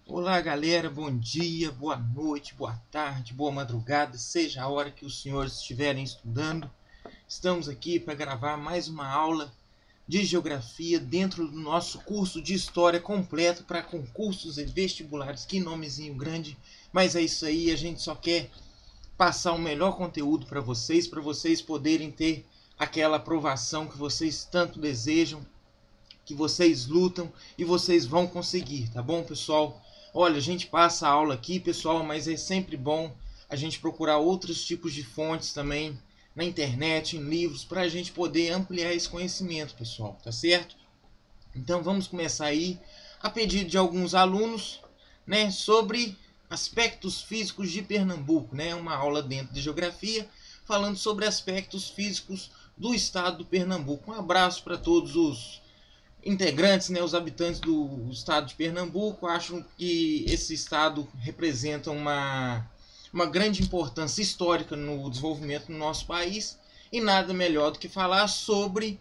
Olá galera, bom dia, boa noite, boa tarde, boa madrugada, seja a hora que os senhores estiverem estudando. Estamos aqui para gravar mais uma aula de geografia dentro do nosso curso de história completo para concursos e vestibulares. Que nomezinho grande, mas é isso aí, a gente só quer passar o melhor conteúdo para vocês poderem ter aquela aprovação que vocês tanto desejam, que vocês lutam e vocês vão conseguir, tá bom, pessoal? Olha, a gente passa a aula aqui, pessoal, mas é sempre bom a gente procurar outros tipos de fontes também na internet, em livros, para a gente poder ampliar esse conhecimento, pessoal, tá certo? Então vamos começar aí a pedido de alguns alunos, né, sobre aspectos físicos de Pernambuco, né, uma aula dentro de geografia falando sobre aspectos físicos do estado do Pernambuco. Um abraço para todos os integrantes, né, os habitantes do estado de Pernambuco. Acham que esse estado representa uma grande importância histórica no desenvolvimento do nosso país e nada melhor do que falar sobre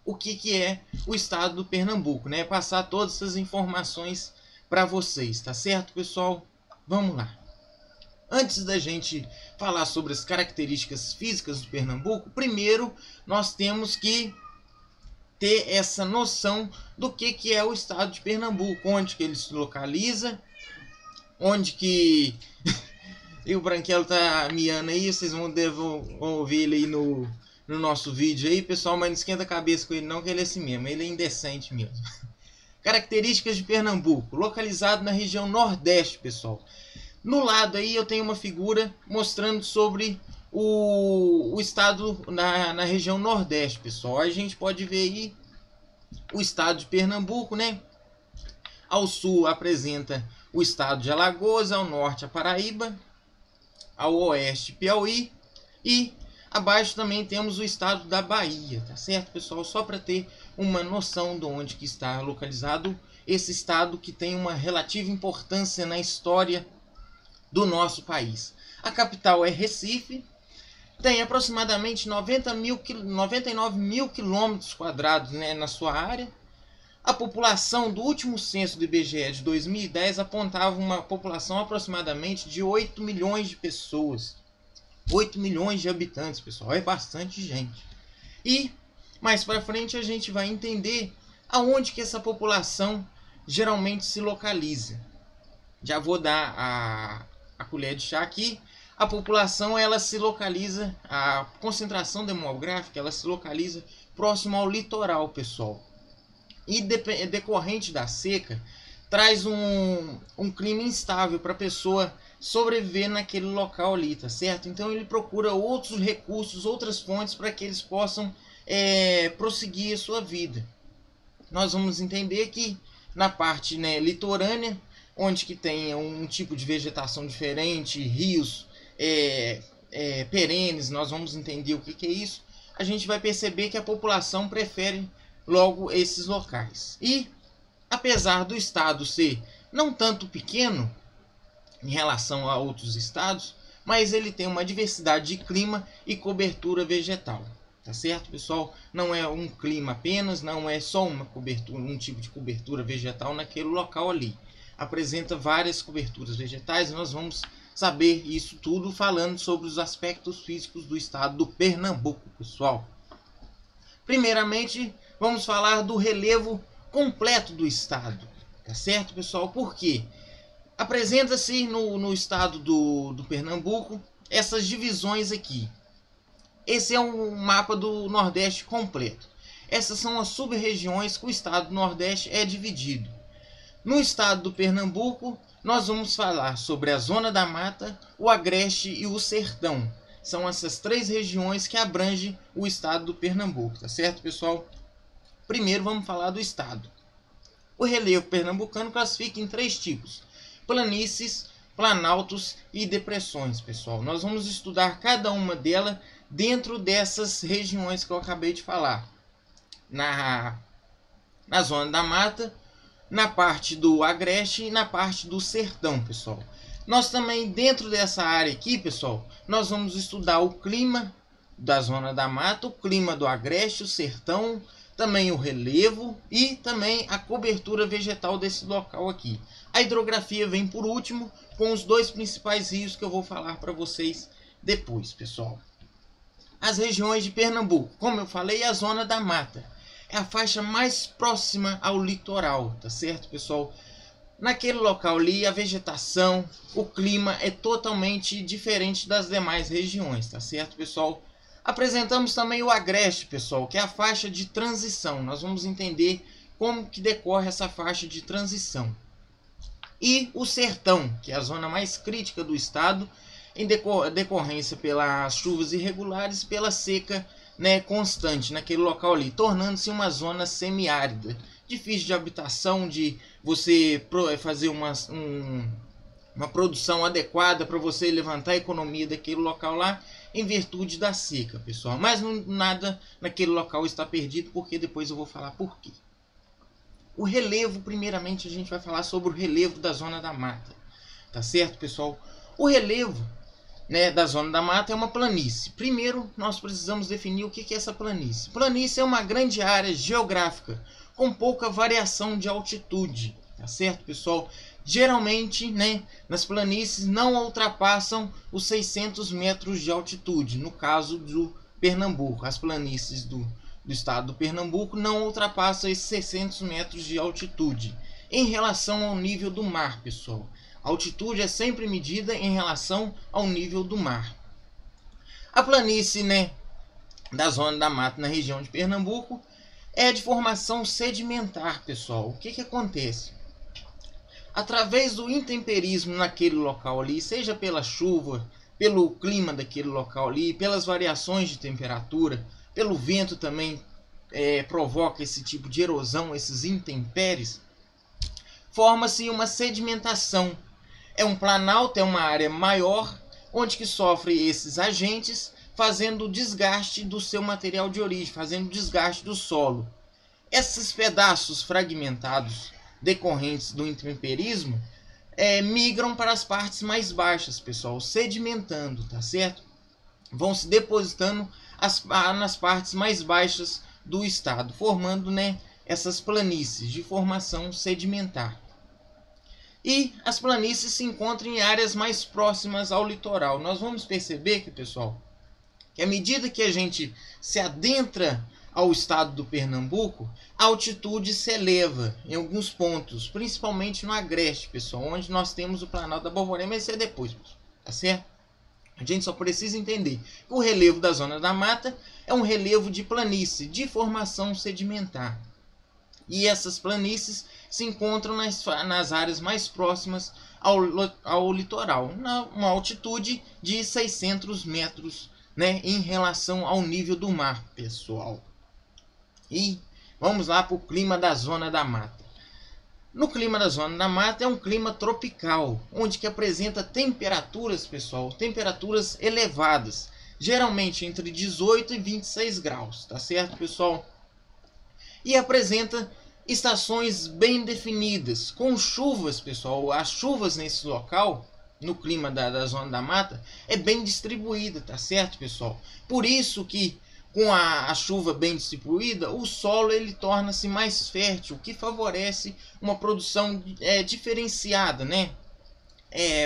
o que é o estado do Pernambuco, né? Passar todas essas informações para vocês, tá certo, pessoal? Vamos lá. Antes da gente falar sobre as características físicas do Pernambuco, primeiro nós temos que ter essa noção do que é o estado de Pernambuco, onde que ele se localiza, onde que e o Branquelo tá miando aí, vocês vão ouvir ele aí no nosso vídeo aí, pessoal, mas não esquenta a cabeça com ele não, que ele é assim mesmo, ele é indecente mesmo. Características de Pernambuco, localizado na região Nordeste, pessoal. No lado aí eu tenho uma figura mostrando sobre o estado na região Nordeste, pessoal. A gente pode ver aí o estado de Pernambuco, né? Ao sul apresenta o estado de Alagoas, ao norte a Paraíba, ao oeste Piauí e abaixo também temos o estado da Bahia, tá certo, pessoal? Só para ter uma noção de onde que está localizado esse estado que tem uma relativa importância na história do nosso país. A capital é Recife, tem aproximadamente 99 mil quilômetros quadrados, né, na sua área. A população do último censo do IBGE de 2010 apontava uma população aproximadamente de 8 milhões de pessoas. 8 milhões de habitantes, pessoal, é bastante gente. E mais para frente a gente vai entender aonde que essa população geralmente se localiza. Já vou dar a colher de chá aqui. A população ela se localiza, a concentração demográfica ela se localiza próximo ao litoral, pessoal. E decorrente da seca, traz um clima instável para a pessoa sobreviver naquele local ali, tá certo? Então ele procura outros recursos, outras fontes para que eles possam prosseguir a sua vida. Nós vamos entender que na parte, né, litorânea, onde que tem um tipo de vegetação diferente, rios perenes, nós vamos entender o que é isso. A gente vai perceber que a população prefere logo esses locais. E apesar do estado ser não tanto pequeno em relação a outros estados, mas ele tem uma diversidade de clima e cobertura vegetal. Tá certo, pessoal? Não é um clima apenas, não é só uma cobertura, um tipo de cobertura vegetal naquele local ali. Apresenta várias coberturas vegetais e nós vamos saber isso tudo falando sobre os aspectos físicos do estado do Pernambuco, pessoal. Primeiramente, vamos falar do relevo completo do estado, tá certo, pessoal? Por quê? Apresenta-se no estado do Pernambuco essas divisões aqui. Esse é um mapa do Nordeste completo. Essas são as sub-regiões que o estado do Nordeste é dividido. No estado do Pernambuco, nós vamos falar sobre a Zona da Mata, o Agreste e o Sertão. São essas três regiões que abrangem o estado do Pernambuco, tá certo, pessoal? Primeiro vamos falar do estado. O relevo pernambucano classifica em três tipos: planícies, planaltos e depressões, pessoal. Nós vamos estudar cada uma delas dentro dessas regiões que eu acabei de falar. Na Zona da Mata, na parte do Agreste e na parte do Sertão, pessoal. Nós também, dentro dessa área aqui, pessoal, nós vamos estudar o clima da Zona da Mata, o clima do Agreste, o Sertão, também o relevo e também a cobertura vegetal desse local aqui. A hidrografia vem por último, com os dois principais rios que eu vou falar para vocês depois, pessoal. As regiões de Pernambuco, como eu falei, a zona da mata é a faixa mais próxima ao litoral, tá certo, pessoal? Naquele local ali, a vegetação, o clima é totalmente diferente das demais regiões, tá certo, pessoal? Apresentamos também o agreste, pessoal, que é a faixa de transição. Nós vamos entender como que decorre essa faixa de transição. E o sertão, que é a zona mais crítica do estado, em decorrência pelas chuvas irregulares e pela seca, né, constante naquele local ali, tornando-se uma zona semiárida, difícil de habitação, de você fazer uma produção adequada para você levantar a economia daquele local lá, em virtude da seca, pessoal. Mas nada naquele local está perdido, porque depois eu vou falar por quê. O relevo, primeiramente a gente vai falar sobre o relevo da zona da mata, tá certo, pessoal? O relevo, né, da zona da mata é uma planície. Primeiro, nós precisamos definir o que é essa planície. Planície é uma grande área geográfica com pouca variação de altitude, tá certo, pessoal? Geralmente, né, nas planícies não ultrapassam os 600 metros de altitude. No caso do Pernambuco, as planícies do estado do Pernambuco não ultrapassam esses 600 metros de altitude em relação ao nível do mar, pessoal. A altitude é sempre medida em relação ao nível do mar. A planície, né, da zona da mata na região de Pernambuco é de formação sedimentar, pessoal. O que acontece? Através do intemperismo naquele local ali, seja pela chuva, pelo clima daquele local ali, pelas variações de temperatura, pelo vento também provoca esse tipo de erosão, esses intempéries, forma-se uma sedimentação. É um planalto, é uma área maior, onde que sofre esses agentes, fazendo o desgaste do seu material de origem, fazendo o desgaste do solo. Esses pedaços fragmentados decorrentes do intemperismo migram para as partes mais baixas, pessoal, sedimentando, tá certo? Vão se depositando nas partes mais baixas do estado, formando, né, essas planícies de formação sedimentar. E as planícies se encontram em áreas mais próximas ao litoral. Nós vamos perceber que, pessoal, que à medida que a gente se adentra ao estado do Pernambuco, a altitude se eleva em alguns pontos, principalmente no agreste, pessoal, onde nós temos o Planalto da Borborema, mas isso é depois, pessoal, tá certo? A gente só precisa entender que o relevo da zona da mata é um relevo de planície, de formação sedimentar. E essas planícies se encontram nas áreas mais próximas ao litoral, uma altitude de 600 metros, né, em relação ao nível do mar, pessoal. E vamos lá para o clima da zona da mata. No clima da zona da mata é um clima tropical, onde que apresenta temperaturas, pessoal, temperaturas elevadas, geralmente entre 18 e 26 graus, tá certo, pessoal? E apresenta estações bem definidas, com chuvas, pessoal. As chuvas nesse local, no clima da zona da mata, é bem distribuída, tá certo, pessoal? Por isso que com a chuva bem distribuída, o solo ele torna-se mais fértil, o que favorece uma produção diferenciada, né?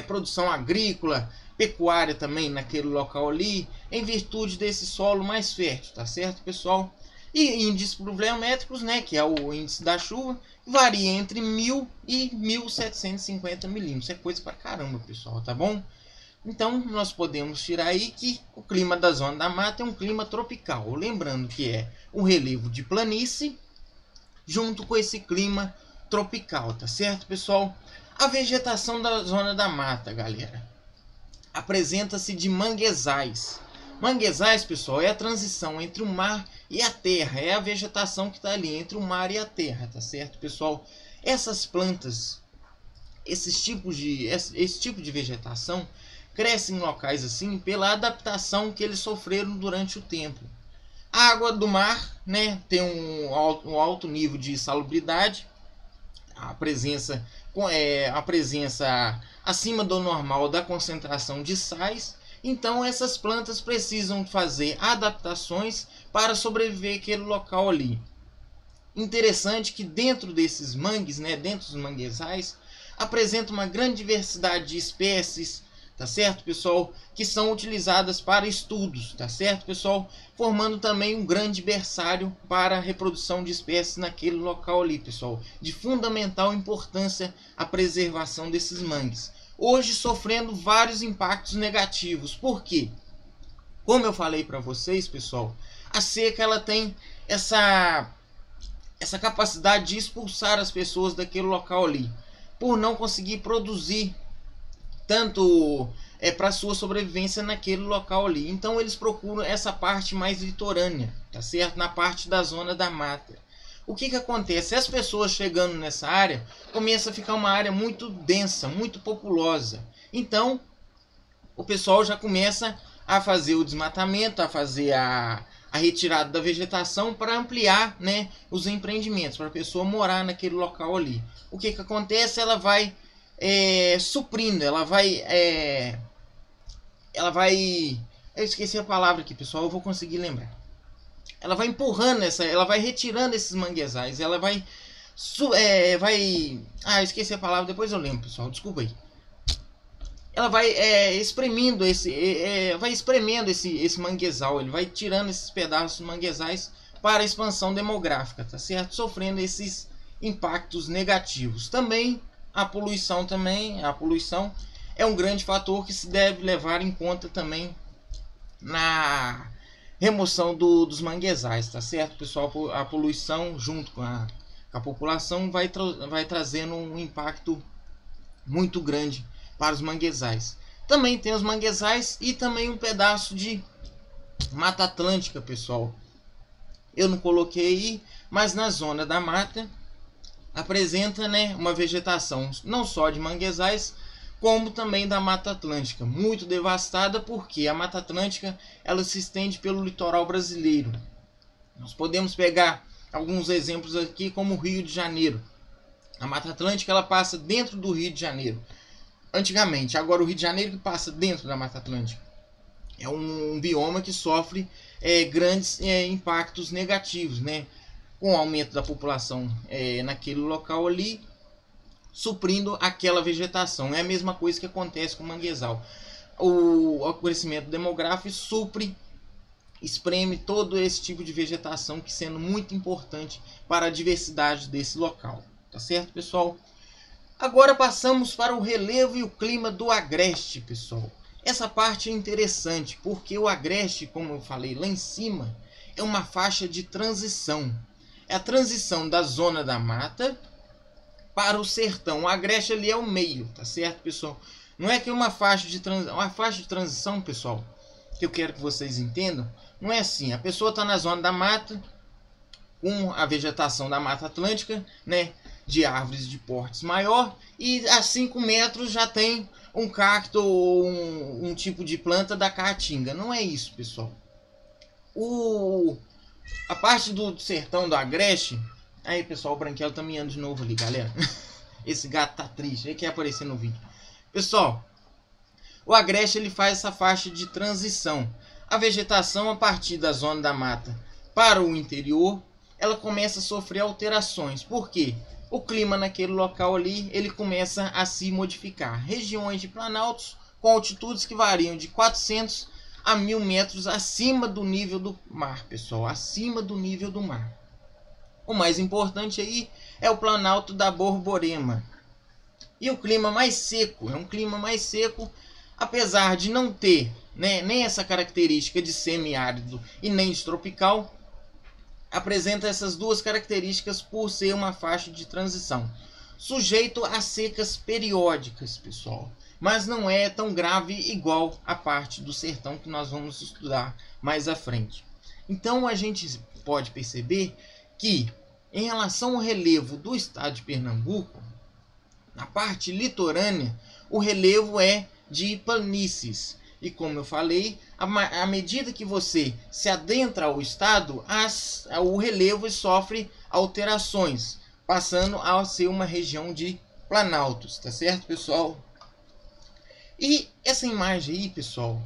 Produção agrícola, pecuária também naquele local ali, em virtude desse solo mais fértil, tá certo, pessoal? E índices pluviométricos, né, que é o índice da chuva, varia entre 1000 e 1750 milímetros. É coisa pra caramba, pessoal, tá bom? Então, nós podemos tirar aí que o clima da zona da mata é um clima tropical. Lembrando que é um relevo de planície junto com esse clima tropical, tá certo, pessoal? A vegetação da zona da mata, galera, apresenta-se de manguezais. Manguezais, pessoal, é a transição entre o mar e a terra. É a vegetação que está ali entre o mar e a terra, tá certo, pessoal? Essas plantas, esse tipo de vegetação crescem em locais assim pela adaptação que eles sofreram durante o tempo. A água do mar, né, tem um alto nível de salubridade, a presença acima do normal da concentração de sais. Então essas plantas precisam fazer adaptações para sobreviver àquele local ali. interessante que dentro desses mangues, né, dentro dos manguezais, apresenta uma grande diversidade de espécies, tá certo, pessoal, que são utilizadas para estudos, tá certo, pessoal, formando também um grande berçário para a reprodução de espécies naquele local ali, pessoal, de fundamental importância a preservação desses mangues. Hoje sofrendo vários impactos negativos. Por quê? Como eu falei para vocês, pessoal, a seca ela tem essa capacidade de expulsar as pessoas daquele local ali, por não conseguir produzir tanto para sua sobrevivência naquele local ali. Então eles procuram essa parte mais litorânea, tá certo? Na parte da zona da mata. O que acontece? As pessoas chegando nessa área, começa a ficar uma área muito densa, muito populosa. Então o pessoal já começa a fazer o desmatamento, a fazer a retirada da vegetação para ampliar, né, os empreendimentos, para a pessoa morar naquele local ali. O que acontece? Ela vai suprindo, ela vai... Eu esqueci a palavra aqui, pessoal, eu vou conseguir lembrar. Ela vai empurrando, ela vai retirando esses manguezais, ela vai... eu esqueci a palavra, depois eu lembro, pessoal, desculpa aí. Ela vai espremendo esse manguezal, ele vai tirando esses pedaços de manguezais para a expansão demográfica, tá certo? Sofrendo esses impactos negativos. Também a poluição é um grande fator que se deve levar em conta também na remoção dos manguezais, tá certo, pessoal? A poluição junto com a população vai trazendo um impacto muito grande para os manguezais. Também tem os manguezais e também um pedaço de Mata Atlântica, pessoal. Eu não coloquei aí, mas na zona da mata apresenta, né, uma vegetação não só de manguezais, como também da Mata Atlântica, muito devastada, porque a Mata Atlântica ela se estende pelo litoral brasileiro. Nós podemos pegar alguns exemplos aqui, como o Rio de Janeiro. A Mata Atlântica ela passa dentro do Rio de Janeiro. Antigamente, agora o Rio de Janeiro que passa dentro da Mata Atlântica. É um bioma que sofre grandes impactos negativos, né? Com o aumento da população naquele local ali, suprindo aquela vegetação. É a mesma coisa que acontece com o manguezal. O crescimento demográfico espreme todo esse tipo de vegetação, que sendo muito importante para a diversidade desse local. Tá certo, pessoal? Agora passamos para o relevo e o clima do agreste, pessoal. Essa parte é interessante, porque o agreste, como eu falei lá em cima, é uma faixa de transição. É a transição da zona da mata para o sertão. O agreste ali é o meio, tá certo, pessoal? Não é que uma faixa de transição, pessoal, que eu quero que vocês entendam, não é assim. A pessoa está na zona da mata, com a vegetação da Mata Atlântica, né, de árvores de portes maior, e a 5 metros já tem um cacto ou um tipo de planta da caatinga. Não é isso, pessoal. A parte do sertão do agreste... Aí, pessoal, o Branquelo tá miando de novo ali, galera. Esse gato tá triste, ele quer aparecer no vídeo. Pessoal, o agreste ele faz essa faixa de transição. A vegetação a partir da zona da mata para o interior, ela começa a sofrer alterações. Por quê? O clima naquele local ali, ele começa a se modificar. Regiões de planaltos com altitudes que variam de 400 a 1000 metros acima do nível do mar, pessoal. Acima do nível do mar. O mais importante aí é o planalto da Borborema. E o clima mais seco, é um clima mais seco, apesar de não ter, né, nem essa característica de semiárido e nem de tropical, apresenta essas duas características por ser uma faixa de transição. Sujeito a secas periódicas, pessoal, mas não é tão grave igual a parte do sertão que nós vamos estudar mais à frente. Então a gente pode perceber que, em relação ao relevo do estado de Pernambuco, na parte litorânea, o relevo é de planícies. E como eu falei, à medida que você se adentra ao estado, o relevo sofre alterações, passando a ser uma região de planaltos, tá certo, pessoal? E essa imagem aí, pessoal,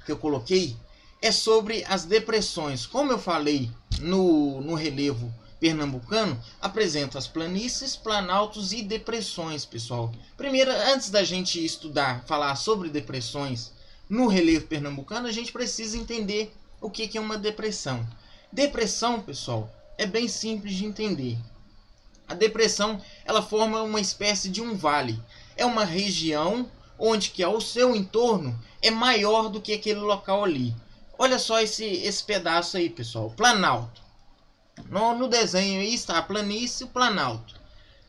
que eu coloquei, é sobre as depressões. Como eu falei no relevo pernambucano apresenta as planícies, planaltos e depressões, pessoal. Primeiro, antes da gente falar sobre depressões no relevo pernambucano, a gente precisa entender o que é uma depressão. Depressão, pessoal, é bem simples de entender. A depressão, ela forma uma espécie de um vale. É uma região onde que ao seu entorno é maior do que aquele local ali. Olha só esse pedaço aí, pessoal. Planalto. No desenho aí está a planície e o planalto.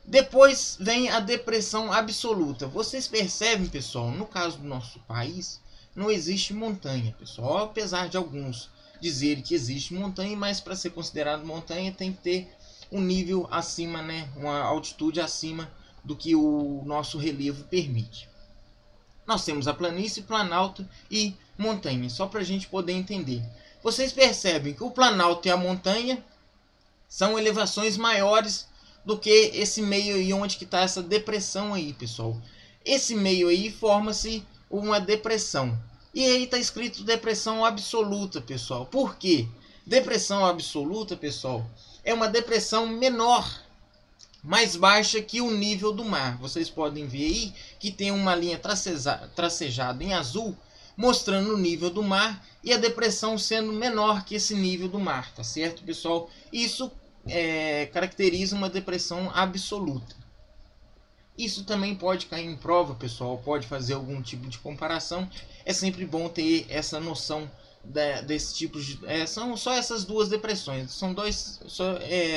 Depois vem a depressão absoluta. Vocês percebem, pessoal, no caso do nosso país, não existe montanha, pessoal. Apesar de alguns dizerem que existe montanha, mas para ser considerado montanha tem que ter um nível acima, né? Uma altitude acima do que o nosso relevo permite. Nós temos a planície, planalto e montanha, só para a gente poder entender. Vocês percebem que o planalto e a montanha são elevações maiores do que esse meio aí onde que está essa depressão aí, pessoal. Esse meio aí forma-se uma depressão. E aí está escrito depressão absoluta, pessoal. Por quê? Depressão absoluta, pessoal, é uma depressão menor, mais baixa que o nível do mar. Vocês podem ver aí que tem uma linha tracejada em azul mostrando o nível do mar e a depressão sendo menor que esse nível do mar, tá certo, pessoal? Isso caracteriza uma depressão absoluta. Isso também pode cair em prova, pessoal, pode fazer algum tipo de comparação. É sempre bom ter essa noção desse tipo de... são só essas duas depressões, são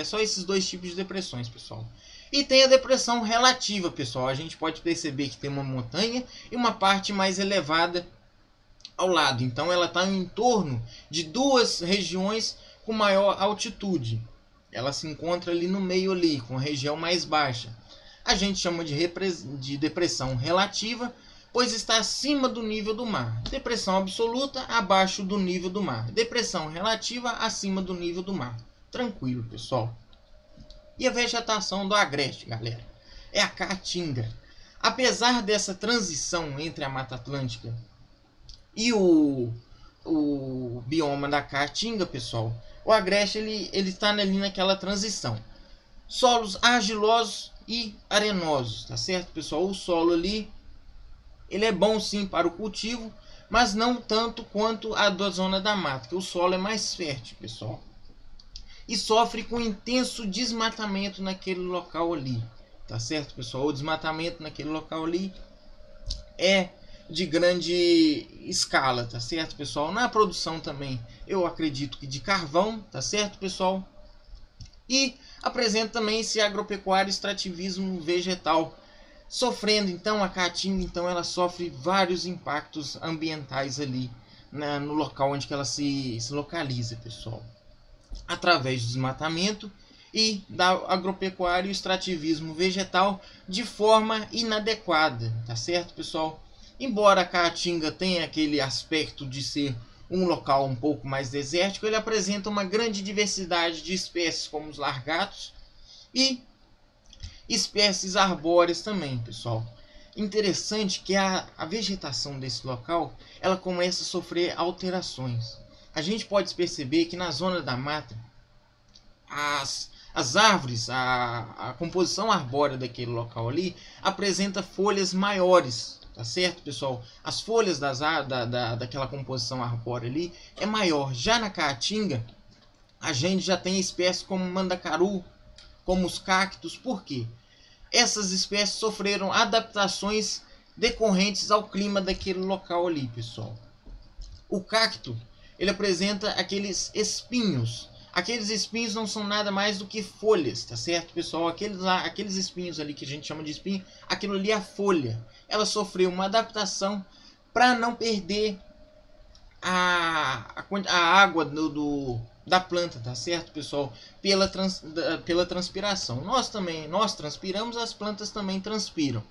só esses dois tipos de depressões, pessoal. E tem a depressão relativa, pessoal. A gente pode perceber que tem uma montanha e uma parte mais elevada ao lado. Então ela está em torno de duas regiões com maior altitude. Ela se encontra ali no meio ali, com a região mais baixa. A gente chama de depressão relativa, pois está acima do nível do mar. Depressão absoluta, abaixo do nível do mar. Depressão relativa, acima do nível do mar. Tranquilo, pessoal. E a vegetação do agreste, galera? É a caatinga. Apesar dessa transição entre a Mata Atlântica e o bioma da caatinga, pessoal, o agreste ele está ali naquela transição. Solos argilosos e arenosos, tá certo, pessoal? O solo ali, ele é bom sim para o cultivo, mas não tanto quanto a da zona da mata, que o solo é mais fértil, pessoal. E sofre com intenso desmatamento naquele local ali, tá certo, pessoal? O desmatamento naquele local ali é de grande escala, tá certo, pessoal? Na produção também, eu acredito que de carvão, tá certo, pessoal? E apresenta também esse agropecuário extrativismo vegetal, sofrendo então a caatinga, então ela sofre vários impactos ambientais ali no local onde que ela se localiza, pessoal, através do desmatamento e da agropecuário extrativismo vegetal de forma inadequada, tá certo, pessoal? Embora a caatinga tenha aquele aspecto de ser um local um pouco mais desértico, ele apresenta uma grande diversidade de espécies como os largatos e espécies arbóreas também, pessoal. Interessante que a vegetação desse local ela começa a sofrer alterações. A gente pode perceber que na zona da mata as árvores, a composição arbórea daquele local ali apresenta folhas maiores, tá certo, pessoal? As folhas daquela composição arbórea ali é maior. Já na caatinga, a gente já tem espécies como mandacaru, como os cactos. Por quê? Essas espécies sofreram adaptações decorrentes ao clima daquele local ali, pessoal. O cacto, ele apresenta aqueles espinhos. Aqueles espinhos não são nada mais do que folhas, tá certo, pessoal? Aqueles espinhos ali que a gente chama de espinho, aquilo ali é a folha. Ela sofreu uma adaptação para não perder a água da planta, tá certo, pessoal? Pela transpiração. Nós transpiramos, as plantas também transpiram.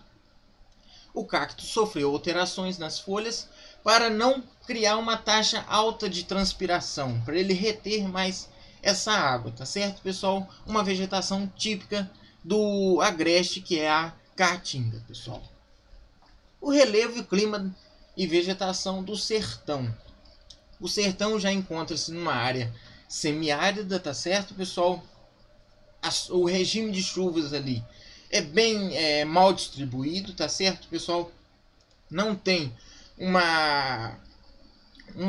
O cacto sofreu alterações nas folhas para não criar uma taxa alta de transpiração, para ele reter mais essa água, tá certo, pessoal? Uma vegetação típica do agreste, que é a caatinga, pessoal. O relevo, clima e vegetação do sertão. O sertão já encontra-se numa área semiárida, tá certo, pessoal? o regime de chuvas ali é bem mal distribuído, tá certo, pessoal? Não tem uma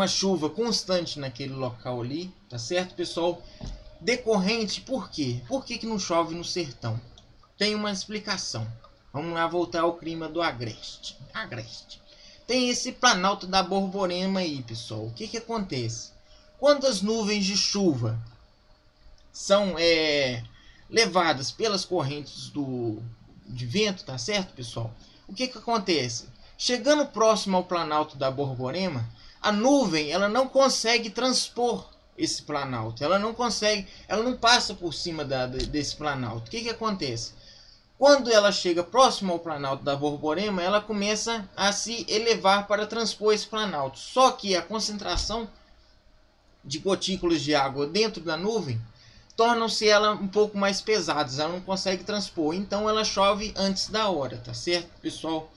chuva constante naquele local ali, tá certo, pessoal? Decorrente, por quê? Por que não chove no sertão? Tem uma explicação. Vamos lá voltar ao clima do Agreste. Tem esse planalto da Borborema aí, pessoal. O que acontece? Quando as nuvens de chuva são levadas pelas correntes de vento, tá certo, pessoal? O que acontece? Chegando próximo ao planalto da Borborema, a nuvem ela não consegue transpor esse planalto. Ela não passa por cima desse planalto. O que acontece? Quando ela chega próximo ao planalto da Borborema, ela começa a se elevar para transpor esse planalto. Só que a concentração de gotículas de água dentro da nuvem tornam-se ela um pouco mais pesadas. Ela não consegue transpor. Então ela chove antes da hora, tá certo, pessoal?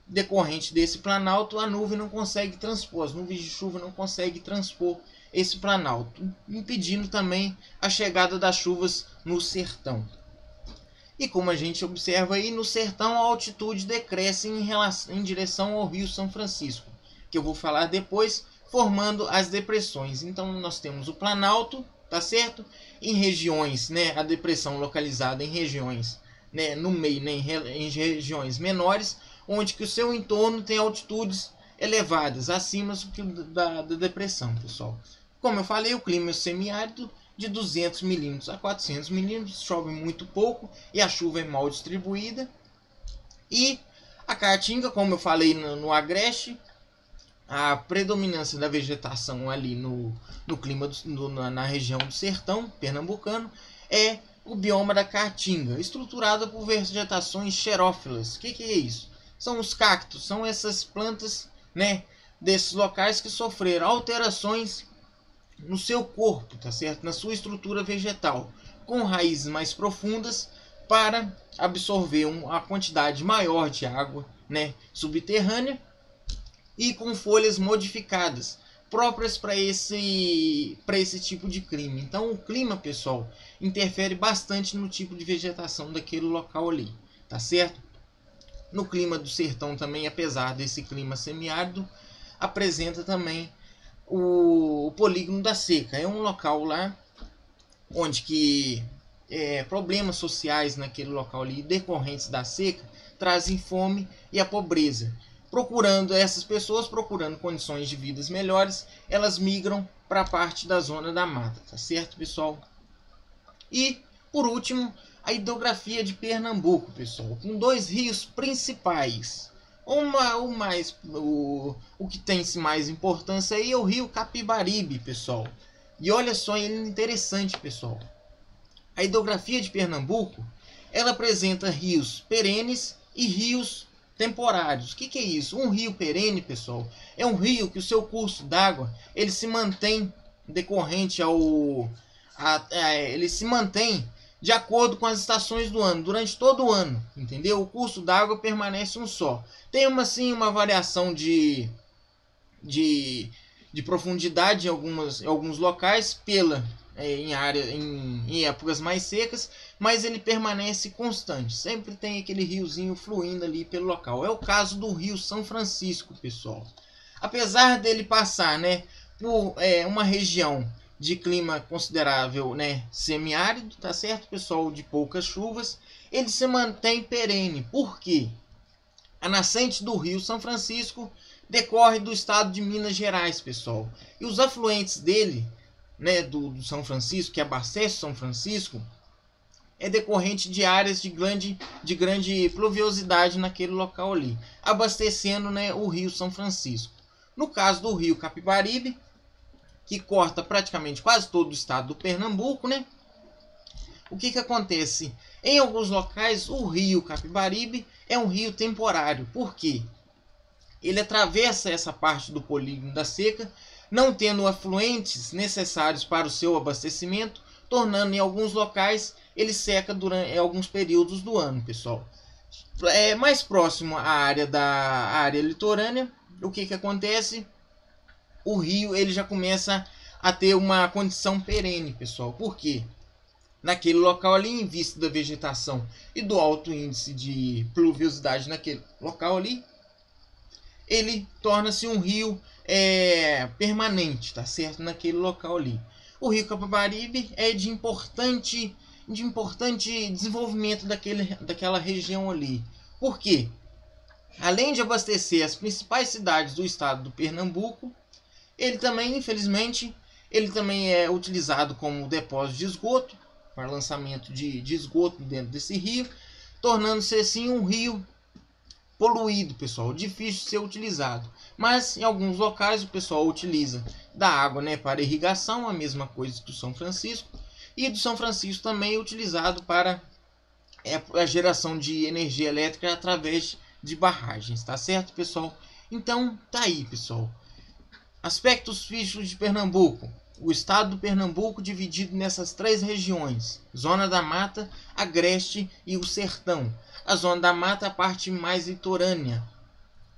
Decorrente desse planalto, a nuvem não consegue transpor. As nuvens de chuva não conseguem transpor esse planalto, impedindo também a chegada das chuvas no sertão. E como a gente observa aí, no sertão a altitude decresce em direção ao Rio São Francisco, que eu vou falar depois, formando as depressões. Então nós temos o planalto, tá certo? Em regiões, né, a depressão localizada em regiões, né, no meio, né, em regiões menores, onde que o seu entorno tem altitudes elevadas, acima da depressão, pessoal. Como eu falei, o clima é semiárido, de 200 milímetros a 400 milímetros, chove muito pouco e a chuva é mal distribuída. E a Caatinga, como eu falei no Agreste, a predominância da vegetação ali no clima na região do sertão pernambucano é o bioma da Caatinga, estruturado por vegetações xerófilas. O que é isso? São os cactos, são essas plantas, né, desses locais que sofreram alterações no seu corpo, tá certo? Na sua estrutura vegetal, com raízes mais profundas para absorver uma quantidade maior de água, né, subterrânea, e com folhas modificadas próprias para esse tipo de clima. Então o clima, pessoal, interfere bastante no tipo de vegetação daquele local ali, tá certo? No clima do sertão também, apesar desse clima semiárido, apresenta também o polígono da seca. É um local lá onde que problemas sociais naquele local ali, decorrentes da seca, trazem fome e a pobreza. Essas pessoas procurando condições de vidas melhores, elas migram para a parte da zona da mata, tá certo, pessoal? E, por último, a hidrografia de Pernambuco, pessoal, com dois rios principais. O que tem mais importância aí é o rio Capibaribe, pessoal. E olha só, ele é interessante, pessoal. A hidrografia de Pernambuco, ela apresenta rios perenes e rios temporários. O que é isso? Um rio perene, pessoal, é um rio que o seu curso d'água ele se mantém decorrente ele se mantém de acordo com as estações do ano, durante todo o ano, entendeu? O curso d'água permanece um só. Tem uma variação de profundidade em alguns locais em épocas mais secas, mas ele permanece constante. Sempre tem aquele riozinho fluindo ali pelo local. É o caso do Rio São Francisco, pessoal. Apesar dele passar, né, por uma região de clima considerável, né, semiárido, tá certo, pessoal, de poucas chuvas, ele se mantém perene. Por quê? A nascente do Rio São Francisco decorre do estado de Minas Gerais, pessoal. E os afluentes dele, né, do São Francisco, que abastece São Francisco, é decorrente de áreas de grande pluviosidade naquele local ali, abastecendo, né, o Rio São Francisco. No caso do Rio Capibaribe, que corta praticamente quase todo o estado do Pernambuco, né? O que acontece? Em alguns locais, o rio Capibaribe é um rio temporário. Por quê? Ele atravessa essa parte do polígono da seca, não tendo afluentes necessários para o seu abastecimento, tornando em alguns locais ele seca durante alguns períodos do ano, pessoal. Mais próximo à área litorânea, o que acontece? O rio ele já começa a ter uma condição perene, pessoal. Por quê? naquele local ali, em vista da vegetação e do alto índice de pluviosidade naquele local ali, ele torna-se um rio permanente, tá certo? Naquele local ali. O rio Capibaribe é de importante desenvolvimento daquela região ali. Por quê? Além de abastecer as principais cidades do estado do Pernambuco, ele também, infelizmente, ele também é utilizado como depósito de esgoto, para lançamento de esgoto dentro desse rio, tornando-se assim um rio poluído, pessoal, difícil de ser utilizado. Mas em alguns locais o pessoal utiliza da água, né, para irrigação, a mesma coisa que o São Francisco, e do São Francisco também é utilizado para a geração de energia elétrica através de barragens, tá certo, pessoal? Então, tá aí, pessoal. Aspectos físicos de Pernambuco. O estado do Pernambuco dividido nessas três regiões: Zona da Mata, Agreste e o Sertão. A Zona da Mata é a parte mais litorânea.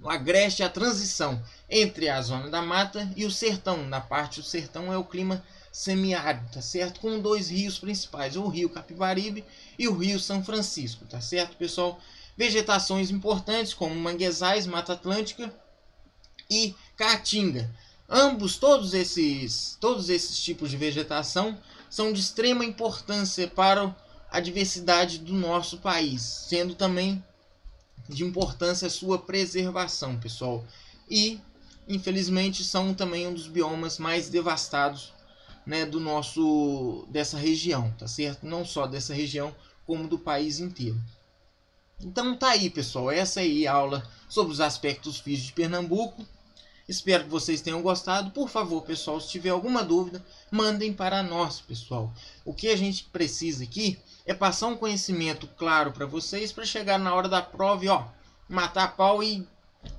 O Agreste é a transição entre a Zona da Mata e o Sertão. Na parte do Sertão é o clima semiárido, tá certo? Com dois rios principais, o rio Capibaribe e o rio São Francisco, tá certo, pessoal? Vegetações importantes como manguezais, Mata Atlântica e Caatinga. Todos esses tipos de vegetação são de extrema importância para a diversidade do nosso país, sendo também de importância a sua preservação, pessoal. E, infelizmente, são também um dos biomas mais devastados, né, dessa região, tá certo? Não só dessa região, como do país inteiro. Então tá aí, pessoal, essa aí é a aula sobre os aspectos físicos de Pernambuco. Espero que vocês tenham gostado. Por favor, pessoal, se tiver alguma dúvida, mandem para nós, pessoal. O que a gente precisa aqui é passar um conhecimento claro para vocês, para chegar na hora da prova e, matar a pau e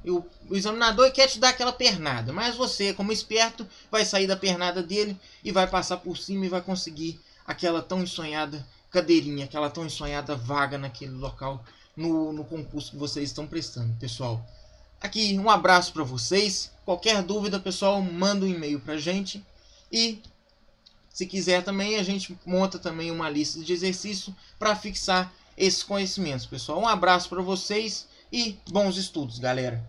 o examinador quer te dar aquela pernada. Mas você, como esperto, vai sair da pernada dele e vai passar por cima e vai conseguir aquela tão sonhada cadeirinha, aquela tão sonhada vaga naquele local, no concurso que vocês estão prestando, pessoal. Aqui, um abraço para vocês. Qualquer dúvida, pessoal, manda um e-mail para a gente. E, se quiser também, a gente monta também uma lista de exercício para fixar esses conhecimentos, pessoal. Um abraço para vocês e bons estudos, galera.